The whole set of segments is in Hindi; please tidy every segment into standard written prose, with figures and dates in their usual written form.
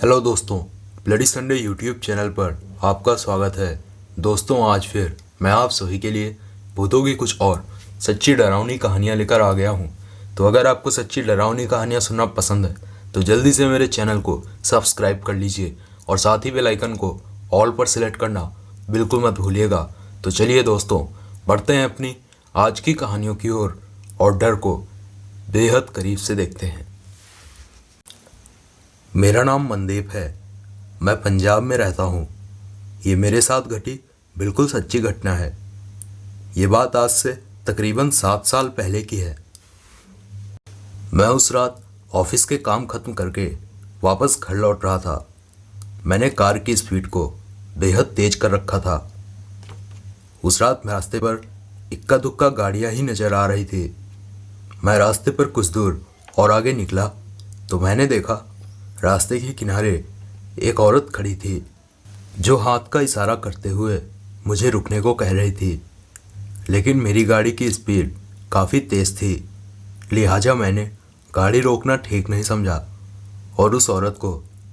हेलो दोस्तों, ब्लडी संडे यूट्यूब चैनल पर आपका स्वागत है। दोस्तों, आज फिर मैं आप सभी के लिए भूतों की कुछ और सच्ची डरावनी कहानियाँ लेकर आ गया हूँ। तो अगर आपको सच्ची डरावनी कहानियाँ सुनना पसंद है तो जल्दी से मेरे चैनल को सब्सक्राइब कर लीजिए और साथ ही बेल आइकन को ऑल पर सिलेक्ट करना बिल्कुल मत भूलिएगा। तो चलिए दोस्तों, बढ़ते हैं अपनी आज की कहानियों की ओर और डर को बेहद करीब से देखते हैं। मेरा नाम मनदीप है। मैं पंजाब में रहता हूँ। ये मेरे साथ घटी बिल्कुल सच्ची घटना है। ये बात आज से तकरीबन 7 साल पहले की है। मैं उस रात ऑफिस के काम खत्म करके वापस घर लौट रहा था। मैंने कार की स्पीड को बेहद तेज कर रखा था। उस रात रास्ते पर इक्का दुक्का गाड़ियाँ ही नज़र आ रही थी। मैं रास्ते पर कुछ दूर और आगे निकला तो मैंने देखा रास्ते के किनारे एक औरत खड़ी थी जो हाथ का इशारा करते हुए मुझे रुकने को कह रही थी। लेकिन मेरी गाड़ी की स्पीड काफ़ी तेज़ थी, लिहाजा मैंने गाड़ी रोकना ठीक नहीं समझा और उस औरत को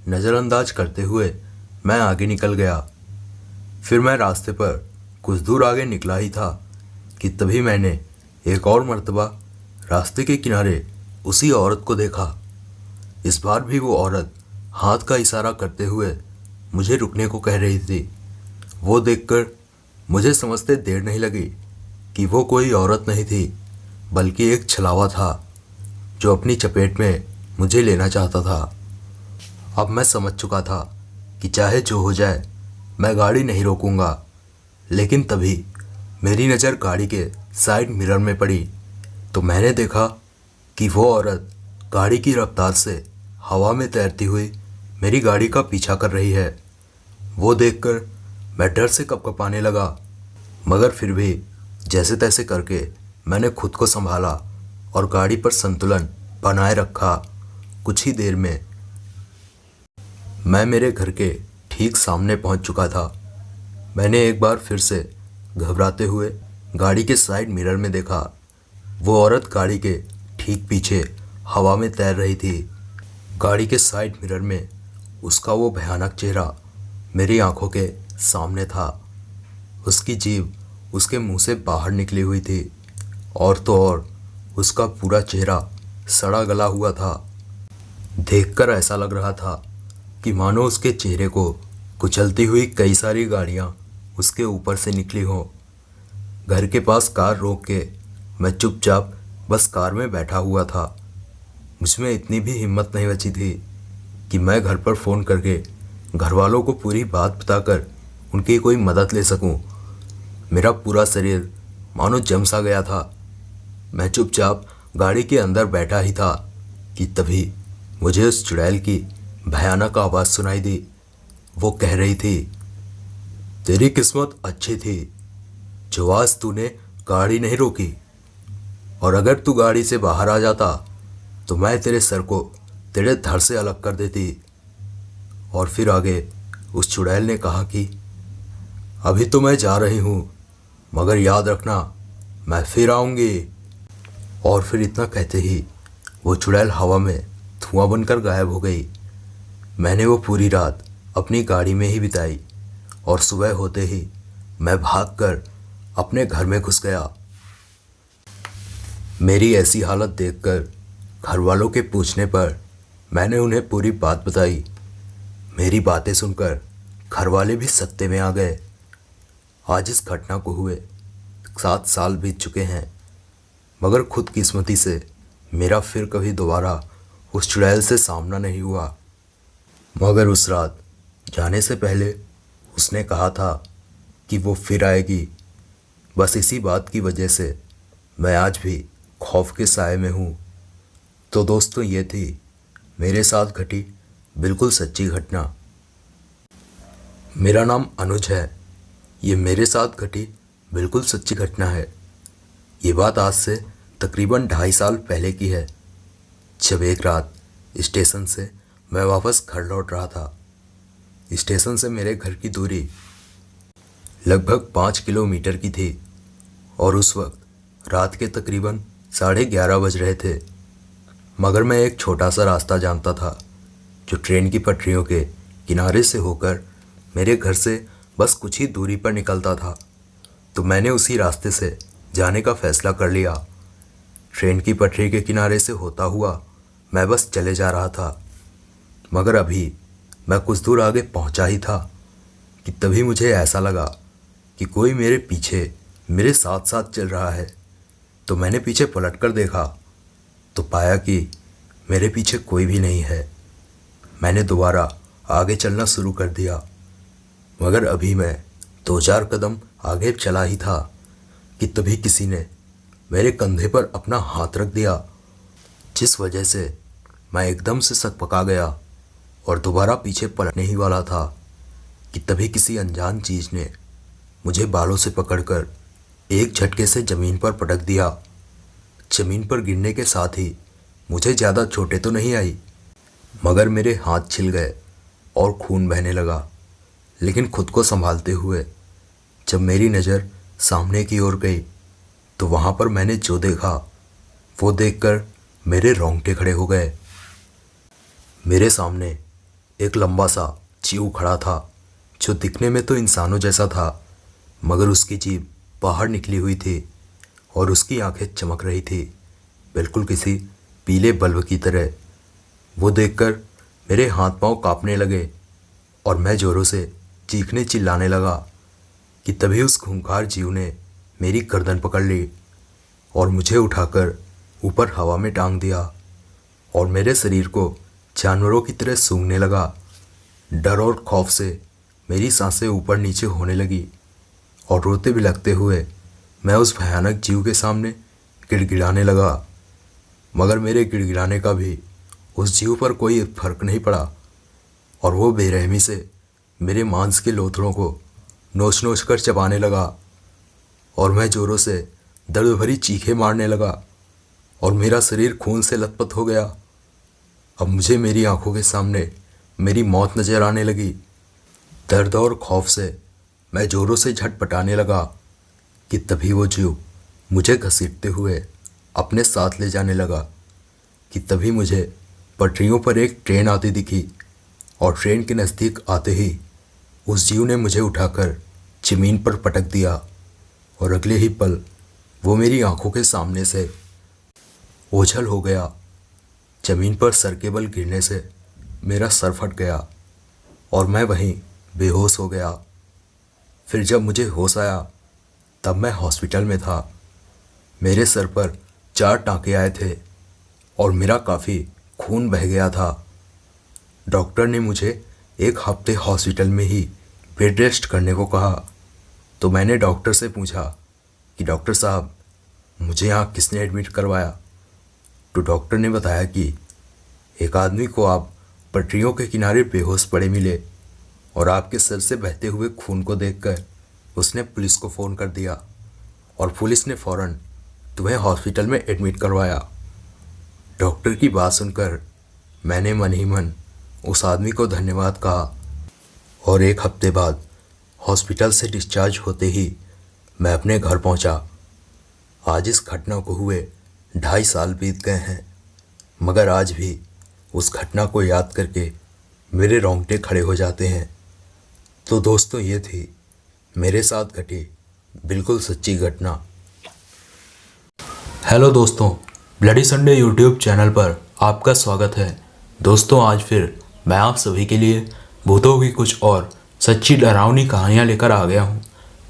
नज़रअंदाज करते हुए मैं आगे निकल गया। फिर मैं रास्ते पर कुछ दूर आगे निकला ही था कि तभी मैंने एक और मर्तबा रास्ते के किनारे उसी औरत को देखा। इस बार भी वो औरत हाथ का इशारा करते हुए मुझे रुकने को कह रही थी। वो देखकर मुझे समझते देर नहीं लगी कि वो कोई औरत नहीं थी बल्कि एक छलावा था जो अपनी चपेट में मुझे लेना चाहता था। अब मैं समझ चुका था कि चाहे जो हो जाए मैं गाड़ी नहीं रोकूंगा। लेकिन तभी मेरी नज़र गाड़ी के साइड मिरर में पड़ी तो मैंने देखा कि वो औरत गाड़ी की रफ्तार से हवा में तैरती हुई मेरी गाड़ी का पीछा कर रही है। वो देखकर मैं डर से कँपकँपाने लगा, मगर फिर भी जैसे तैसे करके मैंने खुद को संभाला और गाड़ी पर संतुलन बनाए रखा। कुछ ही देर में मैं मेरे घर के ठीक सामने पहुंच चुका था। मैंने एक बार फिर से घबराते हुए गाड़ी के साइड मिरर में देखा। वो औरत गाड़ी के ठीक पीछे हवा में तैर रही थी। गाड़ी के साइड मिरर में उसका वो भयानक चेहरा मेरी आंखों के सामने था। उसकी जीभ उसके मुंह से बाहर निकली हुई थी और तो और उसका पूरा चेहरा सड़ा गला हुआ था। देखकर ऐसा लग रहा था कि मानो उसके चेहरे को कुचलती हुई कई सारी गाड़ियाँ उसके ऊपर से निकली हों। घर के पास कार रोक के मैं चुपचाप बस कार में बैठा हुआ था। मुझमें इतनी भी हिम्मत नहीं बची थी कि मैं घर पर फ़ोन करके घर वालों को पूरी बात बताकर उनकी कोई मदद ले सकूं। मेरा पूरा शरीर मानो जम सा गया था। मैं चुपचाप गाड़ी के अंदर बैठा ही था कि तभी मुझे उस चुड़ैल की भयानक आवाज़ सुनाई दी। वो कह रही थी, तेरी किस्मत अच्छी थी जो आज तूने गाड़ी नहीं रोकी, और अगर तू गाड़ी से बाहर आ जाता तो मैं तेरे सर को तेरे धड़ से अलग कर देती। और फिर आगे उस चुड़ैल ने कहा कि अभी तो मैं जा रही हूँ, मगर याद रखना मैं फिर आऊँगी। और फिर इतना कहते ही वो चुड़ैल हवा में धुआं बनकर गायब हो गई। मैंने वो पूरी रात अपनी गाड़ी में ही बिताई और सुबह होते ही मैं भागकर अपने घर में घुस गया। मेरी ऐसी हालत देखकर घर वालों के पूछने पर मैंने उन्हें पूरी बात बताई। मेरी बातें सुनकर घर वाले भी सत्ते में आ गए। आज इस घटना को हुए 7 साल बीत चुके हैं, मगर खुदकिस्मती से मेरा फिर कभी दोबारा उस चुड़ैल से सामना नहीं हुआ। मगर उस रात जाने से पहले उसने कहा था कि वो फिर आएगी। बस इसी बात की वजह से मैं आज भी खौफ के साए में हूँ। तो दोस्तों, ये थी मेरे साथ घटी बिल्कुल सच्ची घटना। मेरा नाम अनुज है। ये मेरे साथ घटी बिल्कुल सच्ची घटना है। ये बात आज से तकरीबन 2.5 साल पहले की है, जब एक रात स्टेशन से मैं वापस घर लौट रहा था। स्टेशन से मेरे घर की दूरी लगभग 5 किलोमीटर की थी और उस वक्त रात के तकरीबन 11:30 बज रहे थे। मगर मैं एक छोटा सा रास्ता जानता था जो ट्रेन की पटरियों के किनारे से होकर मेरे घर से बस कुछ ही दूरी पर निकलता था। तो मैंने उसी रास्ते से जाने का फैसला कर लिया। ट्रेन की पटरी के किनारे से होता हुआ मैं बस चले जा रहा था। मगर अभी मैं कुछ दूर आगे पहुंचा ही था कि तभी मुझे ऐसा लगा कि कोई मेरे पीछे मेरे साथ साथ चल रहा है। तो मैंने पीछे पलटकर देखा तो पाया कि मेरे पीछे कोई भी नहीं है। मैंने दोबारा आगे चलना शुरू कर दिया। मगर अभी मैं 2-4 कदम आगे चला ही था कि तभी किसी ने मेरे कंधे पर अपना हाथ रख दिया, जिस वजह से मैं एकदम से सकपका गया और दोबारा पीछे पलटने ही वाला था कि तभी किसी अनजान चीज़ ने मुझे बालों से पकड़कर एक झटके से ज़मीन पर पटक दिया। ज़मीन पर गिरने के साथ ही मुझे ज़्यादा चोटें तो नहीं आई, मगर मेरे हाथ छिल गए और खून बहने लगा। लेकिन खुद को संभालते हुए जब मेरी नज़र सामने की ओर गई तो वहाँ पर मैंने जो देखा वो देखकर मेरे रोंगटे खड़े हो गए। मेरे सामने एक लंबा सा जीव खड़ा था, जो दिखने में तो इंसानों जैसा था, मगर उसकी जीभ बाहर निकली हुई थी और उसकी आंखें चमक रही थी, बिल्कुल किसी पीले बल्ब की तरह। वो देखकर मेरे हाथ पांव कांपने लगे और मैं ज़ोरों से चीखने चिल्लाने लगा कि तभी उस खूंखार जीव ने मेरी गर्दन पकड़ ली और मुझे उठाकर ऊपर हवा में टांग दिया और मेरे शरीर को जानवरों की तरह सूंघने लगा। डर और खौफ से मेरी सांसें ऊपर नीचे होने लगी और रोते बिलखते हुए मैं उस भयानक जीव के सामने गिड़गिड़ाने लगा। मगर मेरे गिड़गिड़ाने का भी उस जीव पर कोई फर्क नहीं पड़ा और वो बेरहमी से मेरे मांस के लोथड़ों को नोच नोच कर चबाने लगा और मैं ज़ोरों से दर्द भरी चीखें मारने लगा और मेरा शरीर खून से लथपथ हो गया। अब मुझे मेरी आंखों के सामने मेरी मौत नजर आने लगी। दर्द और खौफ से मैं ज़ोरों से झटपटाने लगा कि तभी वो जीव मुझे घसीटते हुए अपने साथ ले जाने लगा कि तभी मुझे पटरियों पर एक ट्रेन आती दिखी और ट्रेन के नज़दीक आते ही उस जीव ने मुझे उठाकर ज़मीन पर पटक दिया और अगले ही पल वो मेरी आंखों के सामने से ओझल हो गया। ज़मीन पर सर के बल गिरने से मेरा सर फट गया और मैं वहीं बेहोश हो गया। फिर जब मुझे होश आया तब मैं हॉस्पिटल में था। मेरे सर पर 4 टाँके आए थे और मेरा काफ़ी खून बह गया था। डॉक्टर ने मुझे 1 हफ्ते हॉस्पिटल में ही बेड रेस्ट करने को कहा। तो मैंने डॉक्टर से पूछा कि डॉक्टर साहब, मुझे यहाँ किसने एडमिट करवाया? तो डॉक्टर ने बताया कि एक आदमी को आप पटरियों के किनारे बेहोश पड़े मिले और आपके सर से बहते हुए खून को देखकर उसने पुलिस को फ़ोन कर दिया और पुलिस ने फ़ौरन तुम्हें हॉस्पिटल में एडमिट करवाया। डॉक्टर की बात सुनकर मैंने मन ही मन उस आदमी को धन्यवाद कहा और 1 हफ्ते बाद हॉस्पिटल से डिस्चार्ज होते ही मैं अपने घर पहुंचा। आज इस घटना को हुए 2.5 साल बीत गए हैं, मगर आज भी उस घटना को याद करके मेरे रोंगटे खड़े हो जाते हैं। तो दोस्तों, ये थी मेरे साथ घटी बिल्कुल सच्ची घटना। हेलो दोस्तों, ब्लडी संडे यूट्यूब चैनल पर आपका स्वागत है। दोस्तों, आज फिर मैं आप सभी के लिए भूतों की कुछ और सच्ची डरावनी कहानियाँ लेकर आ गया हूँ।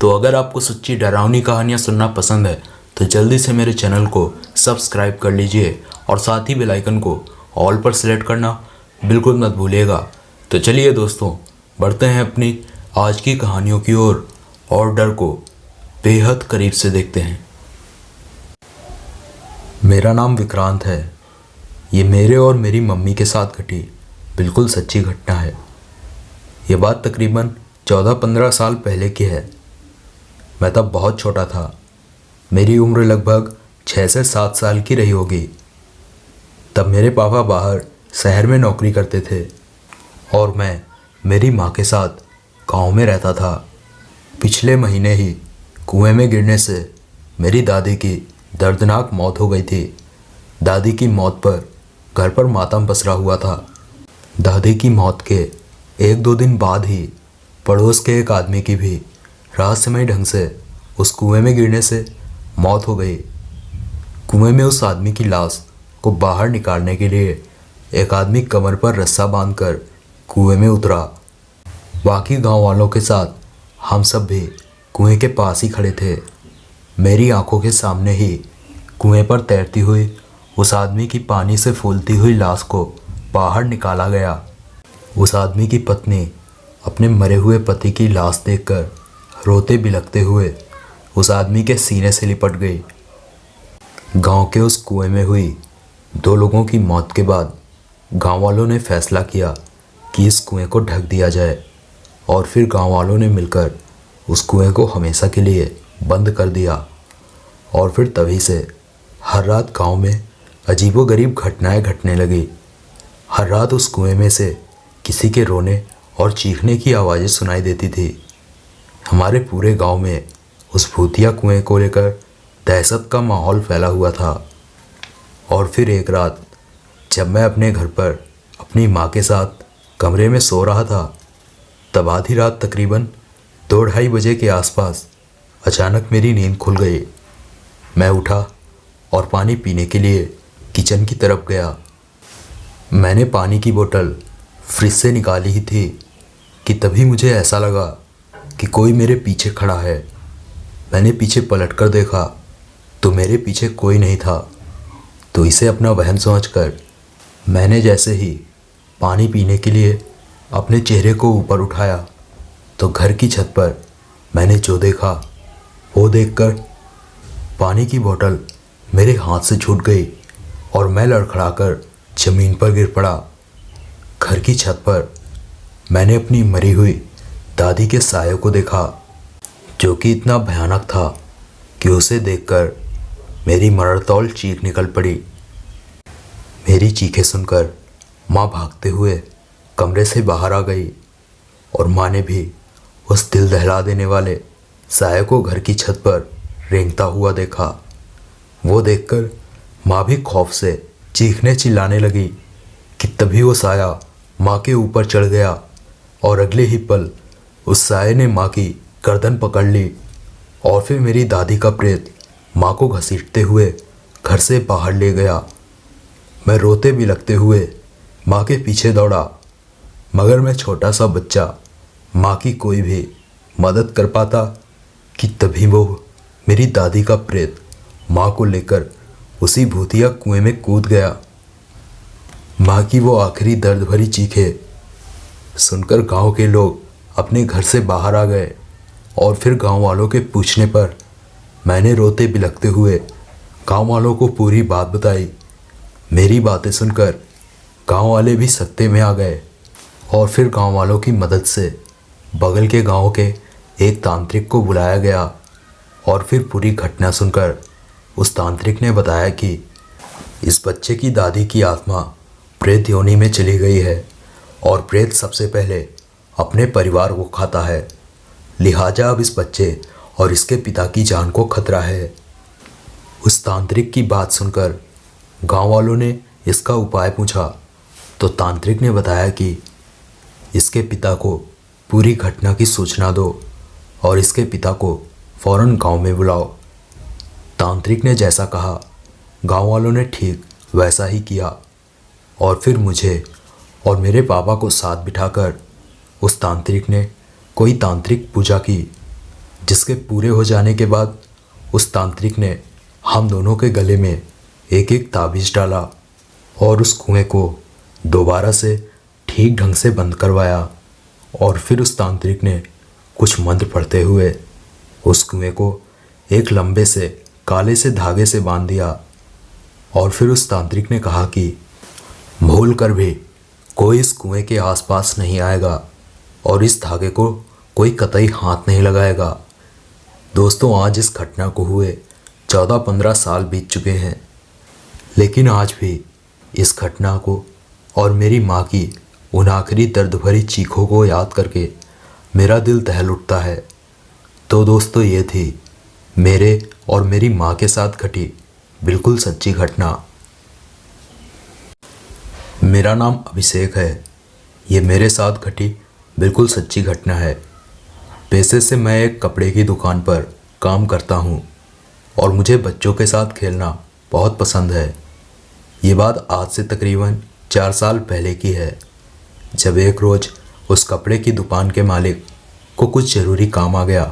तो अगर आपको सच्ची डरावनी कहानियाँ सुनना पसंद है तो जल्दी से मेरे चैनल को सब्सक्राइब कर लीजिए और साथ ही बेल आइकन को ऑल पर सेलेक्ट करना बिल्कुल मत भूलिएगा। तो चलिए दोस्तों, बढ़ते हैं अपनी आज की कहानियों की ओर और डर को बेहद करीब से देखते हैं। मेरा नाम विक्रांत है। ये मेरे और मेरी मम्मी के साथ घटी बिल्कुल सच्ची घटना है। ये बात तकरीबन 14-15 साल पहले की है। मैं तब बहुत छोटा था। मेरी उम्र लगभग 6 से 7 साल की रही होगी। तब मेरे पापा बाहर शहर में नौकरी करते थे और मैं मेरी माँ के साथ गांव में रहता था। पिछले महीने ही कुएं में गिरने से मेरी दादी की दर्दनाक मौत हो गई थी। दादी की मौत पर घर पर मातम पसरा हुआ था। दादी की मौत के एक दो दिन बाद ही पड़ोस के एक आदमी की भी रहस्यमय ढंग से उस कुएं में गिरने से मौत हो गई। कुएं में उस आदमी की लाश को बाहर निकालने के लिए एक आदमी कमर पर रस्सा बांधकर कुएं में उतरा। बाकी गांव वालों के साथ हम सब भी कुएं के पास ही खड़े थे। मेरी आंखों के सामने ही कुएं पर तैरती हुई उस आदमी की पानी से फूलती हुई लाश को बाहर निकाला गया। उस आदमी की पत्नी अपने मरे हुए पति की लाश देखकर रोते बिलखते हुए उस आदमी के सीने से लिपट गई। गांव के उस कुएं में हुई दो लोगों की मौत के बाद गांव वालों ने फैसला किया कि इस कुएं को ढक दिया जाए और फिर गांव वालों ने मिलकर उस कुएं को हमेशा के लिए बंद कर दिया। और फिर तभी से हर रात गांव में अजीबोगरीब घटनाएं घटने लगी। हर रात उस कुएं में से किसी के रोने और चीखने की आवाज़ें सुनाई देती थी। हमारे पूरे गांव में उस भूतिया कुएं को लेकर दहशत का माहौल फैला हुआ था। और फिर एक रात जब मैं अपने घर पर अपनी माँ के साथ कमरे में सो रहा था, तब आधी रात तकरीबन 2-2:30 बजे के आसपास अचानक मेरी नींद खुल गई। मैं उठा और पानी पीने के लिए किचन की तरफ गया। मैंने पानी की बोतल फ्रिज से निकाली ही थी कि तभी मुझे ऐसा लगा कि कोई मेरे पीछे खड़ा है। मैंने पीछे पलटकर देखा तो मेरे पीछे कोई नहीं था। तो इसे अपना वहम समझकर मैंने जैसे ही पानी पीने के लिए अपने चेहरे को ऊपर उठाया तो घर की छत पर मैंने जो देखा वो देखकर पानी की बोतल मेरे हाथ से छूट गई और मैं लड़खड़ाकर ज़मीन पर गिर पड़ा। घर की छत पर मैंने अपनी मरी हुई दादी के साये को देखा, जो कि इतना भयानक था कि उसे देखकर मेरी मरड़तौल चीख निकल पड़ी। मेरी चीखें सुनकर माँ भागते हुए कमरे से बाहर आ गई और माँ ने भी उस दिल दहला देने वाले साये को घर की छत पर रेंगता हुआ देखा। वो देखकर माँ भी खौफ से चीखने चिल्लाने लगी कि तभी वो साया माँ के ऊपर चढ़ गया और अगले ही पल उस साये ने माँ की गर्दन पकड़ ली और फिर मेरी दादी का प्रेत माँ को घसीटते हुए घर से बाहर ले गया। मैं रोते बिलखते हुए माँ के पीछे दौड़ा, मगर मैं छोटा सा बच्चा माँ की कोई भी मदद कर पाता कि तभी वो मेरी दादी का प्रेत माँ को लेकर उसी भूतिया कुएं में कूद गया। माँ की वो आखिरी दर्द भरी चीखें सुनकर गांव के लोग अपने घर से बाहर आ गए और फिर गांव वालों के पूछने पर मैंने रोते बिलखते हुए गांव वालों को पूरी बात बताई। मेरी बातें सुनकर गांव वाले भी सकते में आ गए और फिर गांव वालों की मदद से बगल के गांव के एक तांत्रिक को बुलाया गया और फिर पूरी घटना सुनकर उस तांत्रिक ने बताया कि इस बच्चे की दादी की आत्मा प्रेत योनि में चली गई है और प्रेत सबसे पहले अपने परिवार को खाता है, लिहाजा अब इस बच्चे और इसके पिता की जान को खतरा है। उस तांत्रिक की बात सुनकर गांव वालों ने इसका उपाय पूछा तो तांत्रिक ने बताया कि इसके पिता को पूरी घटना की सूचना दो और इसके पिता को फौरन गांव में बुलाओ। तांत्रिक ने जैसा कहा गांव वालों ने ठीक वैसा ही किया और फिर मुझे और मेरे पापा को साथ बिठाकर उस तांत्रिक ने कोई तांत्रिक पूजा की, जिसके पूरे हो जाने के बाद उस तांत्रिक ने हम दोनों के गले में एक एक ताबीज़ डाला और उस कुएं को दोबारा से ठीक ढंग से बंद करवाया। और फिर उस तांत्रिक ने कुछ मंत्र पढ़ते हुए उस कुएं को एक लंबे से काले से धागे से बांध दिया और फिर उस तांत्रिक ने कहा कि भूल कर भी कोई इस कुएं के आसपास नहीं आएगा और इस धागे को कोई कतई हाथ नहीं लगाएगा। दोस्तों, आज इस घटना को हुए 14-15 साल बीत चुके हैं, लेकिन आज भी इस घटना को और मेरी माँ की उन आखिरी दर्द भरी चीखों को याद करके मेरा दिल दहल उठता है। तो दोस्तों, ये थी मेरे और मेरी माँ के साथ घटी बिल्कुल सच्ची घटना। मेरा नाम अभिषेक है ये मेरे साथ घटी बिल्कुल सच्ची घटना है। पेशे से मैं एक कपड़े की दुकान पर काम करता हूँ और मुझे बच्चों के साथ खेलना बहुत पसंद है। ये बात आज से तकरीबन 4 साल पहले की है, जब एक रोज़ उस कपड़े की दुकान के मालिक को कुछ ज़रूरी काम आ गया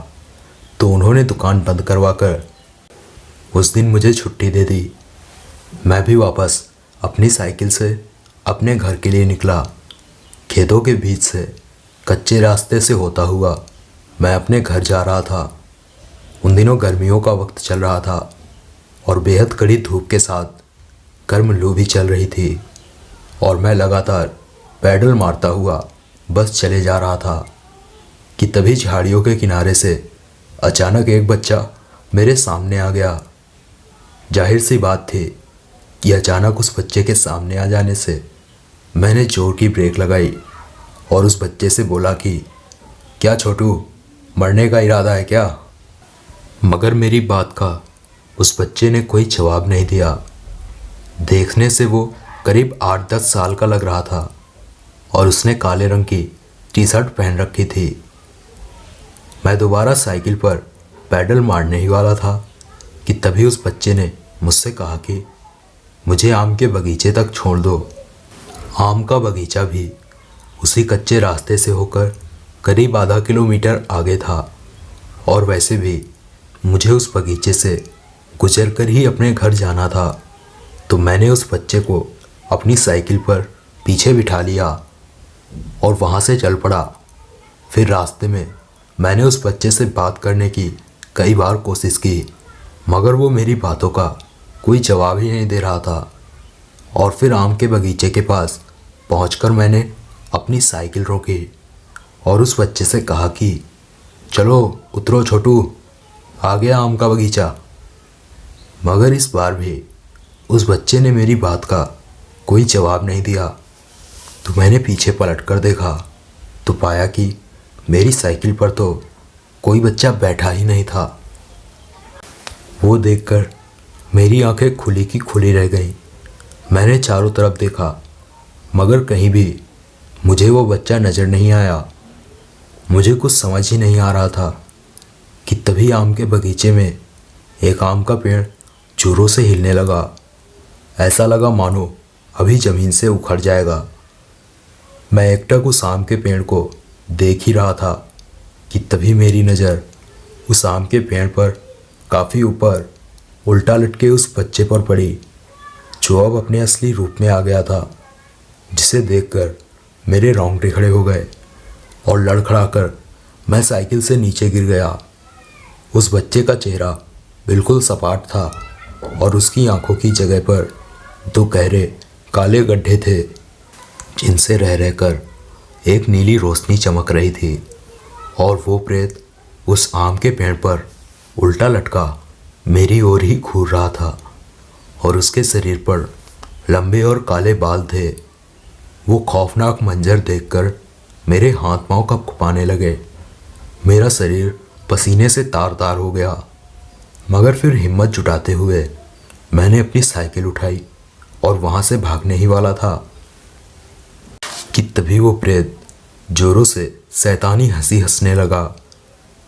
तो उन्होंने दुकान बंद करवा कर उस दिन मुझे छुट्टी दे दी। मैं भी वापस अपनी साइकिल से अपने घर के लिए निकला। खेतों के बीच से कच्चे रास्ते से होता हुआ मैं अपने घर जा रहा था। उन दिनों गर्मियों का वक्त चल रहा था और बेहद कड़ी धूप के साथ गर्म लू भी चल रही थी और मैं लगातार पैडल मारता हुआ बस चले जा रहा था कि तभी झाड़ियों के किनारे से अचानक एक बच्चा मेरे सामने आ गया। जाहिर सी बात थी कि अचानक उस बच्चे के सामने आ जाने से मैंने जोर की ब्रेक लगाई और उस बच्चे से बोला कि क्या छोटू, मरने का इरादा है क्या? मगर मेरी बात का उस बच्चे ने कोई जवाब नहीं दिया। देखने से वो करीब 8-10 साल का लग रहा था और उसने काले रंग की टी-शर्ट पहन रखी थी। मैं दोबारा साइकिल पर पैडल मारने ही वाला था कि तभी उस बच्चे ने मुझसे कहा कि मुझे आम के बगीचे तक छोड़ दो। आम का बगीचा भी उसी कच्चे रास्ते से होकर करीब आधा किलोमीटर आगे था और वैसे भी मुझे उस बगीचे से गुजरकर ही अपने घर जाना था। तो मैंने उस बच्चे को अपनी साइकिल पर पीछे बिठा लिया और वहाँ से चल पड़ा। फिर रास्ते में मैंने उस बच्चे से बात करने की कई बार कोशिश की, मगर वो मेरी बातों का कोई जवाब ही नहीं दे रहा था। और फिर आम के बगीचे के पास पहुंचकर मैंने अपनी साइकिल रोकी और उस बच्चे से कहा कि चलो उतरो छोटू, आ गया आम का बगीचा। मगर इस बार भी उस बच्चे ने मेरी बात का कोई जवाब नहीं दिया। तो मैंने पीछे पलट कर देखा तो पाया कि मेरी साइकिल पर तो कोई बच्चा बैठा ही नहीं था। वो देखकर मेरी आंखें खुली की खुली रह गईं। मैंने चारों तरफ देखा मगर कहीं भी मुझे वो बच्चा नज़र नहीं आया। मुझे कुछ समझ ही नहीं आ रहा था कि तभी आम के बगीचे में एक आम का पेड़ जोरों से हिलने लगा। ऐसा लगा मानो अभी ज़मीन से उखड़ जाएगा। मैं एकटक उस आम के पेड़ को देख ही रहा था कि तभी मेरी नज़र उस आम के पेड़ पर काफ़ी ऊपर उल्टा लटके उस बच्चे पर पड़ी, जो अब अपने असली रूप में आ गया था, जिसे देखकर मेरे रोंगटे खड़े हो गए और लड़खड़ाकर मैं साइकिल से नीचे गिर गया। उस बच्चे का चेहरा बिल्कुल सपाट था और उसकी आंखों की जगह पर 2 गहरे काले गड्ढे थे, जिनसे रह रहकर एक नीली रोशनी चमक रही थी। और वो प्रेत उस आम के पेड़ पर उल्टा लटका मेरी ओर ही घूर रहा था और उसके शरीर पर लंबे और काले बाल थे। वो खौफनाक मंजर देखकर मेरे हाथ पांव कँपने लगे। मेरा शरीर पसीने से तार तार हो गया, मगर फिर हिम्मत जुटाते हुए मैंने अपनी साइकिल उठाई और वहाँ से भागने ही वाला था कि तभी वो प्रेत जोरों से शैतानी हंसी हंसने लगा।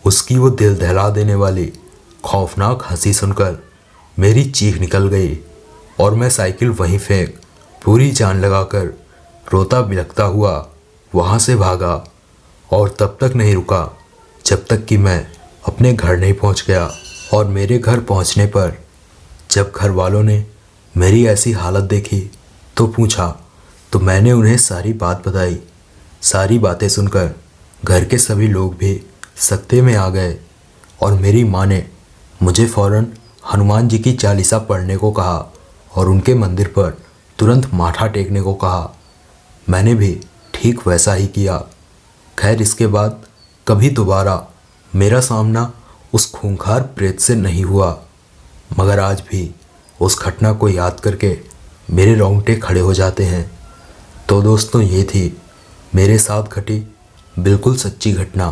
उसकी वो दिल दहला देने वाली खौफनाक हंसी सुनकर मेरी चीख निकल गई और मैं साइकिल वहीं फेंक पूरी जान लगाकर रोता बिलखता हुआ वहाँ से भागा और तब तक नहीं रुका जब तक कि मैं अपने घर नहीं पहुँच गया। और मेरे घर पहुँचने पर जब घर वालों ने मेरी ऐसी हालत देखी तो पूछा, तो मैंने उन्हें सारी बात बताई। सारी बातें सुनकर घर के सभी लोग भी सकते में आ गए और मेरी माँ ने मुझे फ़ौरन हनुमान जी की चालीसा पढ़ने को कहा और उनके मंदिर पर तुरंत माथा टेकने को कहा। मैंने भी ठीक वैसा ही किया। खैर, इसके बाद कभी दोबारा मेरा सामना उस खूंखार प्रेत से नहीं हुआ, मगर आज भी उस घटना को याद करके मेरे रोंगटे खड़े हो जाते हैं। तो दोस्तों, ये थी मेरे साथ घटी बिल्कुल सच्ची घटना।